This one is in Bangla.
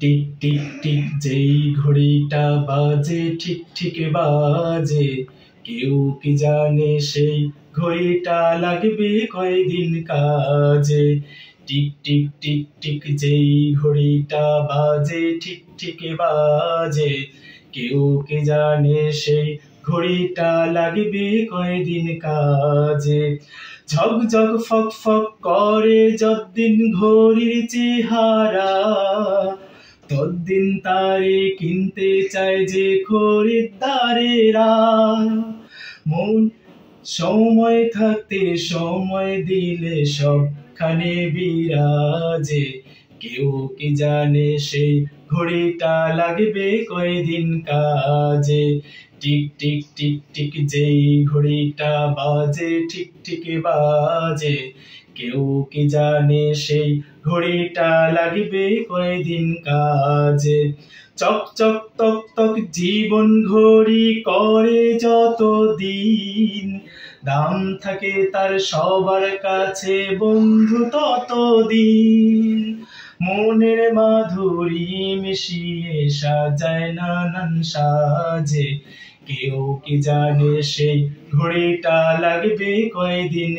টিক টিক টিক যেই ঘড়িটা বাজে ঠিক ঠিক বাজে, কেউ কি জানে সেই ঘড়িটা লাগবে কয়দিন কাজে। টিক টিক টিক টিক যেই ঘড়িটা বাজে ঠিক ঠিক বাজে, কেউ কি জানে সেই ঘড়িটা লাগবে কয়দিন কাজে। ঝক ঝক ফক ফক করে যতদিন ঘড়ির চেহারা, ততদিন তারে কিনতে চায় যে খরিদ্দারেরা। মন সময় থাকতে সময় দিলে সবখানে বিরাজে, কেউ কি জানে সেই ঘড়িটা লাগবে কয়দিন কাজে। টিক টিক টিক টিক যেই ঘড়িটা বাজে ঠিক ঠিক বাজে, কেউ কি জানে সেই ঘড়িটা লাগবে কয়দিন কাজে। চক চক তক তক জীবন ঘড়ি করে যত দিন, দাম থাকে তার সবার কাছে বন্ধু ততদিন। মনের মাধুরী মিশিয়ে সাজায় নানান সাজে, কেউ কি জানে সেই ঘড়িটা লাগবে কয়দিন।